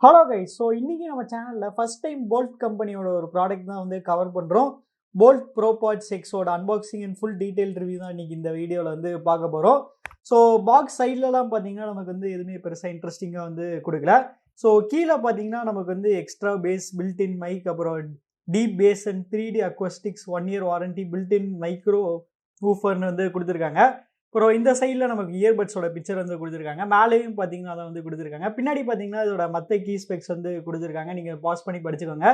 Hello guys. So இன்றைக்கி நம்ம சேனலில் ஃபஸ்ட் டைம் போல்ட் கம்பெனியோட ஒரு ப்ராடக்ட் தான் வந்து கவர் பண்ணுறோம். போல்ட் ப்ரோபாட்ஸ் எக்ஸோட unboxing and full detail review தான் இன்றைக்கி இந்த வீடியோவில் வந்து பார்க்க போகிறோம். ஸோ பாக்ஸ் சைட்லலாம் பார்த்தீங்கன்னா நமக்கு வந்து எதுவுமே பெருசாக இன்ட்ரெஸ்டிங்காக வந்து கொடுக்கல. ஸோ கீழே பார்த்தீங்கன்னா நமக்கு வந்து எக்ஸ்ட்ரா பேஸ், பில்ட்இன் மைக், அப்புறம் deep bass and 3D acoustics, 1 year warranty, built in micro ஊஃபர்னு வந்து கொடுத்துருக்காங்க. அப்புறம் இந்த சைடில் நமக்கு இயர்பட்ஸோட பிக்சர் வந்து கொடுத்துருக்காங்க. மேலேயும் பார்த்தீங்கன்னா அதை வந்து கொடுத்துருக்காங்க. பின்னாடி பார்த்தீங்கன்னா இதோட மற்ற கீ ஸ்பெக்ஸ் வந்து கொடுத்துருக்காங்க. நீங்கள் பாஸ் பண்ணி படிச்சுக்கோங்க.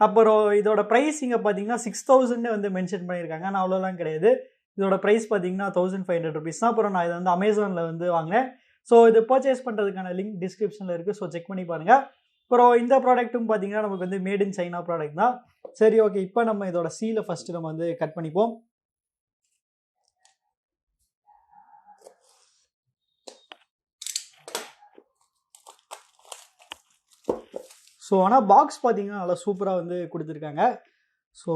அப்புறம் இதோட ப்ரைஸ் இங்கே பார்த்தீங்கன்னா 6000 வந்து மென்ஷன் பண்ணியிருக்காங்க. ஆனால் அவ்வளோலாம் கிடையாது. இதோட ப்ரைஸ் பார்த்தீங்கன்னா 1500 rupees தான். அப்புறம் நான் இதை வந்து அமேசானில் வந்து வாங்கினேன். ஸோ இது பர்ச்சேஸ் பண்ணுறதுக்கான லிங்க் டிஸ்கிரிப்ஷனில் இருக்குது. ஸோ செக் பண்ணி பாருங்கள். அப்புறம் இந்த ப்ராடக்ட்டும் பார்த்தீங்கன்னா நமக்கு வந்து மேட் இன் சைனா ப்ராடக்ட் தான். சரி, ஓகே. இப்போ நம்ம இதோட சீலை ஃபஸ்ட்டு நம்ம வந்து கட் பண்ணிப்போம். ஸோ ஆனால் பாக்ஸ் பார்த்தீங்கன்னா நல்லா சூப்பராக வந்து கொடுத்துருக்காங்க. ஸோ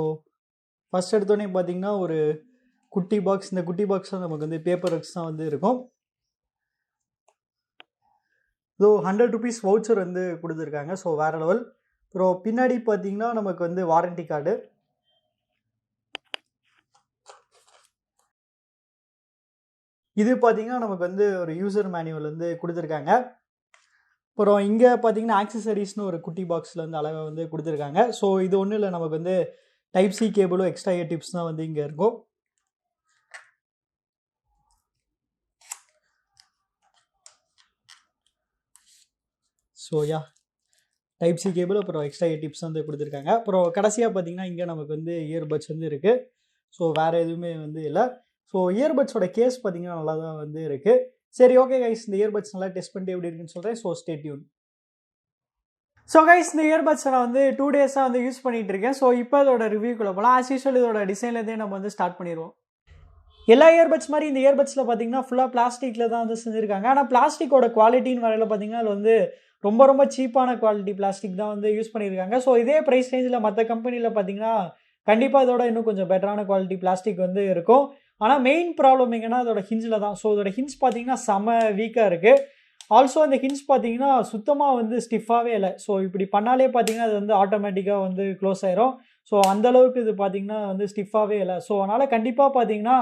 ஃபஸ்ட் எடுத்தோடனே பார்த்தீங்கன்னா ஒரு குட்டி பாக்ஸ். இந்த குட்டி பாக்ஸில் நமக்கு வந்து பேப்பர் ஒர்க்ஸ் தான் வந்து இருக்கும். ஸோ 100 rupees வவுச்சர் வந்து கொடுத்துருக்காங்க. ஸோ வேறு லெவல். அப்புறம் பின்னாடி பார்த்தீங்கன்னா நமக்கு வந்து வாரண்டி கார்டு. இது பார்த்தீங்கன்னா நமக்கு வந்து ஒரு யூசர் மேனுவல் வந்து கொடுத்துருக்காங்க. அப்புறம் இங்கே பார்த்தீங்கன்னா ஆக்சசரிஸ்னு ஒரு குட்டி பாக்ஸில் வந்து அழகாக வந்து கொடுத்துருக்காங்க. ஸோ இது ஒன்றும் இல்லை, நமக்கு வந்து டைப் சி கேபிளும் எக்ஸ்ட்ரா இயர் டிப்ஸ் தான் வந்து இங்கே இருக்கும். ஸோ டைப் சி கேபிள் அப்புறம் எக்ஸ்ட்ரா இயர் டிப்ஸ் வந்து கொடுத்துருக்காங்க. அப்புறம் கடைசியாக பார்த்தீங்கன்னா இங்கே நமக்கு வந்து இயர்பட்ஸ் வந்து இருக்குது. ஸோ வேறு எதுவுமே வந்து இல்லை. ஸோ இயர்பட்ஸோட கேஸ் பார்த்தீங்கன்னா நல்லா தான் வந்து இருக்குது. சரி, ஓகே கைஸ். இந்த இயர்பட்ஸ் நல்லா டெஸ்ட் பண்ணிட்டு எப்படி இருக்குன்னு சொல்கிறேன். So stay tune. So guys, இந்த இயர்பட்ஸை நான் வந்து 2 days வந்து யூஸ் பண்ணிகிட்டு இருக்கேன். ஸோ இப்போ இதோட ரிவ்யூக்குள்ளே போகலாம். ஆஸ் யூஸ்வல் இதோட டிசைன்லேருந்தே நம்ம வந்து ஸ்டார்ட் பண்ணிடுவோம். எல்லா இயர்பட்ஸ் மாதிரி இந்த இயர்பட்ஸில் பார்த்தீங்கன்னா ஃபுல்லாக பிளாஸ்டிக்கில் தான் வந்து செஞ்சுருக்காங்க. ஆனால் பிளாஸ்டிக்கோட குவாலிட்டின்னு வரையில் பார்த்தீங்கன்னா அது வந்து ரொம்ப சீப்பான குவாலிட்டி பிளாஸ்டிக் தான் வந்து யூஸ் பண்ணியிருக்காங்க. ஸோ இதே ப்ரைஸ் ரேஞ்சில் மற்ற கம்பெனியில் பார்த்தீங்கன்னா கண்டிப்பாக இதோட இன்னும் கொஞ்சம் பெட்டரான குவாலிட்டி பிளாஸ்டிக் வந்து இருக்கும். ஆனால் மெயின் ப்ராப்ளம் எங்கன்னா அதோட ஹிஞ்சில் தான். ஸோ இதோட ஹிஞ்ச் பார்த்தீங்கன்னா செம வீக்காக இருக்குது. ஆல்சோ அந்த ஹிஞ்ச் பார்த்தீங்கன்னா சுத்தமாக வந்து ஸ்டிஃபாகவே இல்லை. ஸோ இப்படி பண்ணாலே பார்த்தீங்கன்னா அது வந்து ஆட்டோமேட்டிக்காக வந்து க்ளோஸ் ஆயிரும். ஸோ அந்தளவுக்கு இது பார்த்தீங்கன்னா வந்து ஸ்டிஃபாகவே இல்லை. ஸோ அதனால் கண்டிப்பாக பார்த்தீங்கன்னா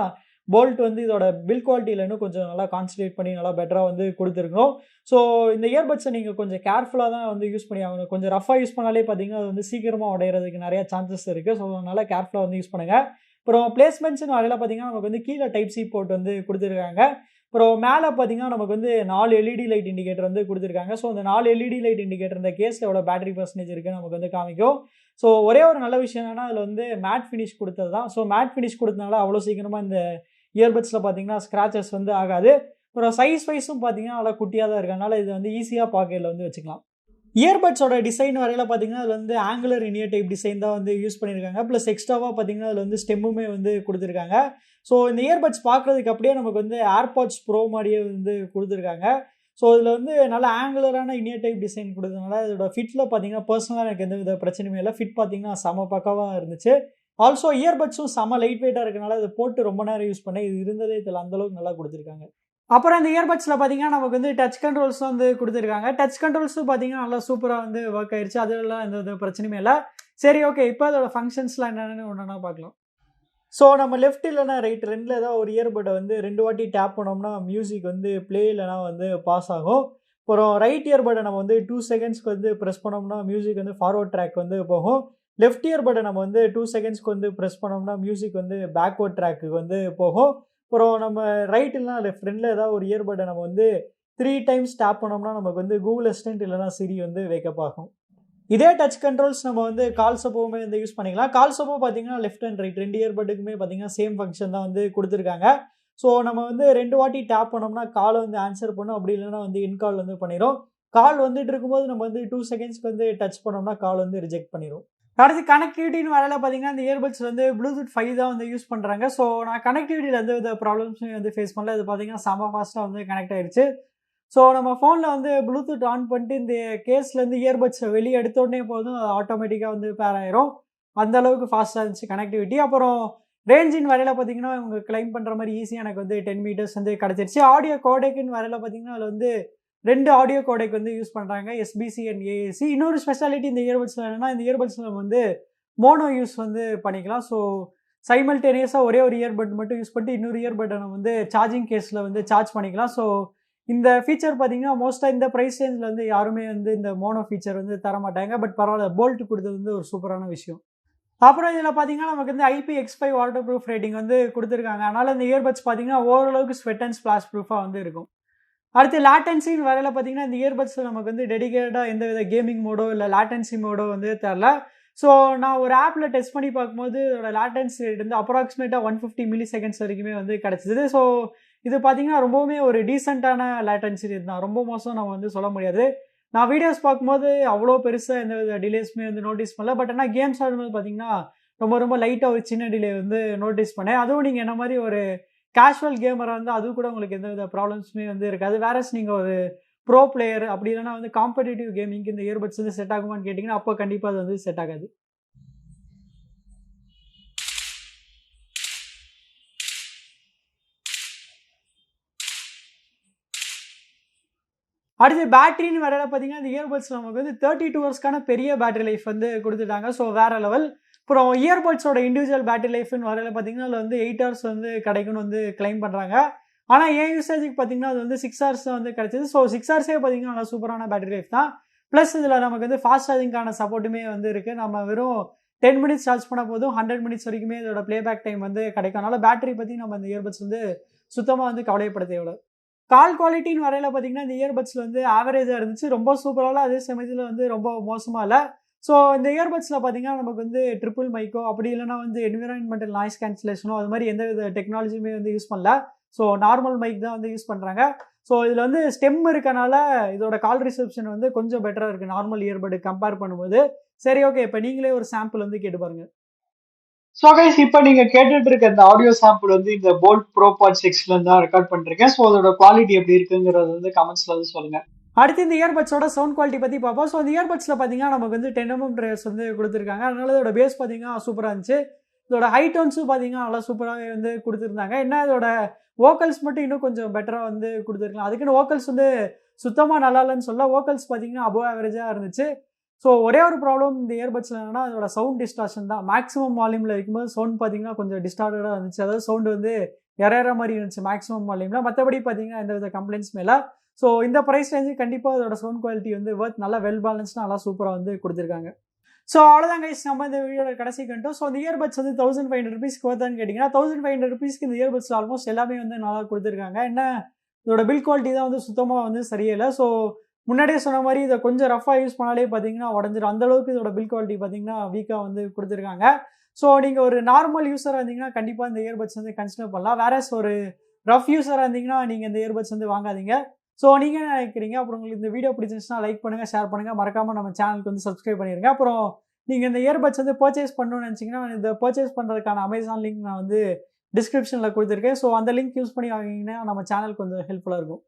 போல்ட் வந்து இதோட பில் குவாலிட்டியில் இன்னும் கொஞ்சம் நல்லா கான்சன்ட்ரேட் பண்ணி நல்லா பெட்டராக வந்து கொடுத்துருக்கணும். ஸோ இந்த இயர்பட்ஸை நீங்கள் கொஞ்சம் கேர்ஃபுல்லாக தான் வந்து யூஸ் பண்ணி ஆகணும். கொஞ்சம் ரஃபாக யூஸ் பண்ணாலே பார்த்தீங்கன்னா அது வந்து சீக்கிரமாக உடையிறதுக்கு நிறையா சான்சஸ் இருக்குது. ஸோ அதனால் கேர்ஃபுல்லாக வந்து யூஸ் பண்ணுங்கள். அப்புறம் பிளேஸ்மெண்ட்ஸ்னு வரையில் பார்த்தீங்கன்னா நமக்கு வந்து கீழே டைப் சி போர்ட் வந்து கொடுத்துருக்காங்க. அப்புறம் மேலே பார்த்தீங்கன்னா நமக்கு வந்து 4 எல்இடி லைட் இண்டிகேட்டர் வந்து கொடுத்துருக்காங்க. ஸோ அந்த 4 எல்இடி லைட் இண்டிகேட்டர் இந்த கேஸில் எவ்வளோ பேட்டரி பர்சன்டேஜ் இருக்குது நமக்கு வந்து காமிக்கும். ஸோ ஒரே ஒரு நல்ல விஷயம் என்னன்னா அதில் வந்து மேட் ஃபினிஷ் கொடுத்தது தான். ஸோ மேட் ஃபினிஷ் கொடுத்தனால அவ்வளோ சீக்கிரமாக இந்த இயர்பட்ஸில் பார்த்தீங்கன்னா ஸ்க்ராச்சஸ் வந்து ஆகாது. அப்புறம் சைஸ் வைஸும் பார்த்தீங்கன்னா நல்லா குட்டியாக தான் இருக்கனால இது வந்து ஈஸியாக பாக்கெட்டில் வந்து வச்சுக்கலாம். இயர்பட்ஸோட டிசைன் வரையில் பார்த்தீங்கன்னா அதில் வந்து ஆங்குலர் இனியர் டைப் டிசைன் தான் வந்து யூஸ் பண்ணியிருக்காங்க. ப்ளஸ் எக்ஸ்ட்ராவாக பார்த்தீங்கன்னா அதில் வந்து ஸ்டெம்முமே வந்து கொடுத்துருக்காங்க. ஸோ இந்த இயர்பட்ஸ் பார்க்குறதுக்கு அப்படியே நமக்கு வந்து ஏர்பாட்ஸ் ப்ரோ மாதிரியே வந்து கொடுத்துருக்காங்க. ஸோ இதில் வந்து நல்ல ஆங்குலரான இனியர் டைப் டிசைன் கொடுத்ததுனால இதோட ஃபிட்டில் பார்த்தீங்கன்னா பர்சனலாக எனக்கு எந்த வித பிரச்சனையுமே இல்லை. ஃபிட் பார்த்தீங்கன்னா செம பக்காவாக இருந்துச்சு. ஆல்சோ இயர்பட்ஸும் செம லைட் வெயிட்டாக இருக்கனால இதை போட்டு ரொம்ப நேரம் யூஸ் பண்ணேன். இது இருந்ததே இதில் அந்தளவுக்கு நல்லா கொடுத்துருக்காங்க. அப்புறம் இந்த இயர்பட்ஸில் பார்த்தீங்கன்னா நமக்கு வந்து டச் கண்ட்ரோல்ஸ் வந்து கொடுத்துருக்காங்க. டச் கண்ட்ரோல்ஸும் பார்த்தீங்கன்னா நல்லா சூப்பராக வந்து ஒர்க் ஆயிடுச்சு. அதெல்லாம் எந்த பிரச்சனையுமே இல்லை. சரி, ஓகே. இப்போ அதோட ஃபங்க்ஷன்ஸ்லாம் என்னென்னு ஒன்றா பார்க்கலாம். ஸோ நம்ம லெஃப்ட் இல்லைனா ரைட் ரெண்டில் ஏதாவது ஒரு இயர்பட்டை வந்து 2 வாட்டி டேப் பண்ணோம்னா மியூசிக் வந்து ப்ளே இல்லைனா வந்து பாஸ் ஆகும். அப்புறம் ரைட் இயர்பட்டை நம்ம வந்து 2 செகண்ட்ஸ்க்கு வந்து ப்ரெஸ் பண்ணோம்னா மியூசிக் வந்து ஃபார்வர்ட் ட்ராக் வந்து போகும். லெஃப்ட் இயர்பட்டை நம்ம வந்து 2 செகண்ட்ஸ்க்கு வந்து ப்ரெஸ் பண்ணோம்னா மியூசிக் வந்து பேக்வர்ட் ட்ராக்கு வந்து போகும். அப்புறம் நம்ம ரைட் இல்லைனா லெஃப்ட் ரெண்டில் ஏதாவது ஒரு இயர்பட்டை நம்ம வந்து 3 times டேப் பண்ணோம்னா நமக்கு வந்து கூகுள் அசிஸ்டன்ட் இல்லைனா சிரி வந்து வேக்கப் ஆகும். இதே டச் கண்ட்ரோல்ஸ் நம்ம வந்து கால்ஸ் அப்போவுமே வந்து யூஸ் பண்ணிக்கலாம். கால்ஸ் அப்போ பார்த்தீங்கன்னா லெஃப்ட் அண்ட் ரைட் 2 இயர்பட்டுக்குமே பார்த்தீங்கன்னா சேம் ஃபங்க்ஷன் தான் வந்து கொடுத்துருக்காங்க. ஸோ நம்ம வந்து 2 வாட்டி டேப் பண்ணோம்னா காலை வந்து ஆன்சர் பண்ணும். அப்படி இல்லைனா வந்து இன்கால் வந்து பண்ணிடும். கால் வந்துட்டு இருக்கும்போது நம்ம வந்து 2 செகண்ட்ஸ்க்கு வந்து டச் பண்ணோம்னா கால் வந்து ரிஜெக்ட் பண்ணிடும். அடுத்து கனெக்டிவிட்டின்னு வரையில் பார்த்தீங்கன்னா இந்த இயர்பட்ஸ் வந்து ப்ளூடூத் 5 தான் வந்து யூஸ் பண்ணுறாங்க. ஸோ நான் கனெக்டிவிட்டியில் எந்த வித ப்ராப்ளம்ஸும் வந்து ஃபேஸ் பண்ணல. இது பார்த்தீங்கன்னா செம ஃபாஸ்ட்டாக வந்து கனெக்ட் ஆகிடுச்சு. ஸோ நம்ம ஃபோனில் வந்து ப்ளூடூத் ஆன் பண்ணிட்டு இந்த கேஸ்லேருந்து இயர்பட்ஸை வெளியே எடுத்தோடனே போதும் ஆட்டோமேட்டிக்காக வந்து பேர் ஆயிரும். அந்தளவுக்கு ஃபாஸ்ட்டாக இருந்துச்சு கனெக்டிவிட்டி. அப்புறம் ரேஞ்சின் வரையில் பார்த்தீங்கன்னா இவங்க கிளைம் பண்ணுற மாதிரி ஈஸியாக எனக்கு வந்து 10 meters வந்து கிடச்சிருச்சு. ஆடியோ கோடெக்குன்னு வரையில் பார்த்தீங்கன்னா அதில் வந்து 2 ஆடியோ கோடெக் வந்து யூஸ் பண்ணுறாங்க, எஸ்பிசி அண்ட் ஏஏசி. இன்னொரு ஸ்பெஷாலிட்டி இந்த இயர்பட்ஸில் என்னென்னா, இந்த இயர்பட்ஸில் நம்ம வந்து மோனோ யூஸ் வந்து பண்ணிக்கலாம். ஸோ சைமல்டேனியஸாக ஒரே ஒரு இயர்பட் மட்டும் யூஸ் பண்ணிட்டு இன்னொரு இயர்பட்டை நம்ம வந்து சார்ஜிங் கேஸில் வந்து சார்ஜ் பண்ணிக்கலாம். ஸோ இந்த ஃபீச்சர் பார்த்தீங்கன்னா மோஸ்ட்டாக இந்த ப்ரைஸ் ரேஞ்சில் வந்து யாருமே வந்து இந்த மோனோ ஃபீச்சர் வந்து தர மாட்டாங்க. பட் பரவாயில்ல, போல்ட் கொடுத்தது வந்து ஒரு சூப்பரான விஷயம். அப்புறம் இதில் பார்த்தீங்கன்னா நமக்கு வந்து IPX5 வாட்டர் ப்ரூஃப் ரேட்டிங் வந்து கொடுத்துருக்காங்க. அதனால் இந்த இயர்பட்ஸ் பார்த்தீங்கன்னா ஓரளவுக்கு ஸ்வெட் அண்ட் ஸ்பிளாஷ் ப்ரூஃபாக வந்து இருக்கும். அடுத்து லேட்டன்சின்னு வரையில் பார்த்தீங்கன்னா இந்த இயர்பட்ஸில் நமக்கு வந்து டெடிகேட்டடாக எந்த வித கேமிங் மோடோ இல்லை லேட்டன்சி மோடோ வந்து தரல. ஸோ நான் ஒரு ஆப்பில் டெஸ்ட் பண்ணி பார்க்கும்போது இதோட லேட்டன்சி ரேட் வந்து அப்ராக்சிமேட்டாக 150 மில்லி செகண்ட்ஸ் வரைக்குமே வந்து கிடச்சிது. ஸோ இது பார்த்தீங்கன்னா ரொம்பவுமே ஒரு டீசெண்டான லேட்டன்சி ரேட் தான், ரொம்ப மோசம் நம்ம வந்து சொல்ல முடியாது. நான் வீடியோஸ் பார்க்கும்போது அவ்வளோ பெருசாக எந்த வித டிலேஸுமே வந்து நோட்டீஸ் பண்ணல. பட் ஆனால் கேம்ஸ் ஆடும்போது பார்த்தீங்கன்னா ரொம்ப லைட்டாக ஒரு சின்ன டிலே வந்து நோட்டீஸ் பண்ணேன். அதுவும் நீங்கள் என்ன மாதிரி ஒரு கேஷுவல் கேமராக இருந்தால் அது கூட உங்களுக்கு எந்த வித ப்ராப்ளம்ஸுமே வந்து இருக்காது. வேறஸ் நீங்கள் ஒரு ப்ரோ பிளேயர் அப்படி இல்லைனா வந்து காம்படிட்டிவ் கேமிங்க்கு இந்த இயர்பட்ஸ் வந்து செட் ஆகுமான்னு கேட்டிங்கன்னா அப்போ கண்டிப்பாக அது வந்து செட் ஆகாது. அடுத்து பேட்டரின்னு வரையில் பார்த்தீங்கன்னா இந்த இயர்பட்ஸ் நமக்கு வந்து 32 ஹவர்ஸ்க்கான பெரிய பேட்டரி லைஃப் வந்து கொடுத்துட்டாங்க. ஸோ வேறு லெவல். அப்புறம் இயர்பட்ஸோட இண்டிவிஜுவல் பேட்டரி லைஃப்னு வரையில் பார்த்தீங்கன்னா அதில் வந்து 8 ஹவர்ஸ் வந்து கிடைக்குன்னு வந்து கிளைம் பண்ணுறாங்க. ஆனால் என் யூசேஜுக்கு பார்த்தீங்கன்னா அது வந்து 6 ஹவர்ஸ் தான் வந்து கிடச்சிது. ஸோ 6 ஹவர்ஸே பார்த்தீங்கன்னா நல்லா சூப்பரான பேட்டரி லைஃப் தான். ப்ளஸ் இதில் நமக்கு வந்து ஃபாஸ்ட் சார்ஜிங்கான சப்போர்ட்டுமே வந்து இருக்குது. நம்ம வெறும் 10 மினிட்ஸ் சார்ஜ் பண்ண போதும் 100 மினிட்ஸ் வரைக்குமே இதோட ப்ளேபேக் டைம் வந்து கிடைக்கும். அதனால் பேட்டரி பற்றி நம்ம இந்த இயர்பட்ஸ் வந்து சுத்தமாக வந்து கவலைப்பட தேவையில்லை. கால் குவாலிட்டின்னு வரையில் பார்த்தீங்கன்னா இந்த இயர்பட்ஸில் வந்து ஆவரேஜாக இருந்துச்சு, ரொம்ப சூப்பராக. அதே சமயத்தில் வந்து ரொம்ப மோசமாக இல்லை. ஸோ இந்த இயர்பட்ஸில் பார்த்தீங்கன்னா நமக்கு வந்து ட்ரிபிள் மைக்கோ அப்படி இல்லைனா வந்து என்விரான்மெண்டல் நாய்ஸ் கேன்சலேஷனோ அது மாதிரி எந்த வித டெக்னாலஜியுமே வந்து யூஸ் பண்ணல. ஸோ நார்மல் மைக் தான் வந்து யூஸ் பண்ணுறாங்க. ஸோ இதில் வந்து ஸ்டெம் இருக்கனால இதோட கால் ரிசப்ஷன் வந்து கொஞ்சம் பெட்டராக இருக்குது நார்மல் இயர்படு கம்பேர் பண்ணும்போது. சரி, ஓகே, இப்போ நீங்களே ஒரு சாம்பிள் வந்து கேட்டு பாருங்கள். ஸோ கைஸ், இப்போ நீங்கள் கேட்டுட்டு இருக்க இந்த ஆடியோ சாம்பிள் வந்து இந்த போல்ட் ப்ரோபாட் 6ல தான் ரெக்கார்ட் பண்ணிருக்கேன். ஸோ அதோட குவாலிட்டி எப்படி இருக்குங்கிறது வந்து கமெண்ட்ஸ்ல வந்து சொல்லுங்க. அடுத்து இந்த இயர்பட்ஸோட சவுண்ட் குவாலிட்டி பற்றி பார்ப்போம். ஸோ இந்த இயர்பட்ஸில் பார்த்தீங்கன்னா நமக்கு வந்து 10mm ட்ரைவர்ஸ் வந்து கொடுத்துருக்காங்க. அதனால இதோட பேஸ் பார்த்தீங்கன்னா சூப்பராக இருந்துச்சு. இதோட ஹை டோன்ஸும் பார்த்தீங்கன்னா நல்லா சூப்பராகவே வந்து கொடுத்துருந்தாங்க. என்ன இதோட வோக்கல்ஸ் மட்டும் இன்னும் கொஞ்சம் பெட்டராக வந்து கொடுத்துருக்கலாம். அதுக்குன்னு வோக்கல்ஸ் வந்து சுத்தமாக நல்லா இல்லைன்னு சொல்ல, வோக்கல்ஸ் பார்த்தீங்கன்னா அபோவ் ஆவரேஜாக இருந்துச்சு. ஸோ ஒரே ஒரு ப்ராப்ளம் இந்த இயர்பட்ஸில் என்னன்னா அதோட சவுண்ட் டிஸ்டார்ஷன் தான். மேக்ஸிமம் வால்யூமில் இருக்கும்போது சவுண்ட் பார்த்தீங்கன்னா கொஞ்சம் டிஸ்டார்டடாக இருந்துச்சு. அதாவது சவுண்டு வந்து இறையிற மாதிரி இருந்துச்சு மேக்ஸிமம் வால்யூமில். மற்றபடி பார்த்தீங்கன்னா எந்த வித கம்ப்ளைண்ட்ஸ் மேலே. ஸோ இந்த ப்ரைஸ் ரேஞ்சு கண்டிப்பாக அதோட சவுண்ட் குவாலிட்டி வந்து நல்லா வெல் பேலன்ஸ்டாக நல்லா சூப்பராக வந்து கொடுத்துருக்காங்க. ஸோ அவ்வளோதான் கைஸ், நம்ம இந்த வீடியோட கடைசி கண்டோம். ஸோ இந்த இயர்பட்ஸ் வந்து 1500 ருபீஸ்க்கு வருதான்னு கேட்டிங்கன்னா 1500 ருபீஸ்க்கு இந்த இயர்பட்ஸ் ஆல்மோஸ்ட் எல்லாமே வந்து நல்லா கொடுத்துருக்காங்க. என்ன இதோட பில் குவாலிட்டி தான் வந்து சுத்தமாக வந்து சரியில்லை. ஸோ முன்னாடியே சொன்ன மாதிரி இதை கொஞ்சம் ரஃபாக யூஸ் பண்ணாலே பார்த்தீங்கன்னா உடஞ்சிடும். அந்தளவுக்கு இதோட பில் குவாலிட்டி பார்த்தீங்கன்னா வீக்காக வந்து கொடுத்துருக்காங்க. ஸோ நீங்கள் ஒரு நார்மல் யூஸராக இருந்தீங்கன்னா கண்டிப்பாக இந்த இயர்பட்ஸ் வந்து கன்சிடர் பண்ணலாம். வேறஸ் ஒரு ரஃப் யூஸராக இருந்தீங்கன்னா நீங்கள் இந்த இயர்பட்ஸ் வந்து வாங்காதீங்க. ஸோ நீங்கள் என்ன நினைக்கிறீங்க? அப்புறம் உங்களுக்கு இந்த வீடியோ பிடிச்சிருந்துச்சுன்னா லைக் பண்ணுங்கள், ஷேர் பண்ணுங்கள், மறக்காமல் நம்ம சேனலுக்கு வந்து சப்ஸ்கிரைப் பண்ணிடுங்க. அப்புறம் நீங்கள் இந்த இயர்பட்ஸ் வந்து பர்ச்சேஸ் பண்ணணும்னு நினச்சிங்கன்னா இந்த பர்ச்சேஸ் பண்ணுறதுக்கான அமேசான் லிங்க் நான் வந்து டிஸ்கிரிப்ஷனில் கொடுத்துருக்கேன். ஸோ அந்த லிங்க் யூஸ் பண்ணி வாங்கிங்கன்னா நம்ம சேனலுக்கு கொஞ்சம் ஹெல்ப்ஃபுல்லாக இருக்கும்.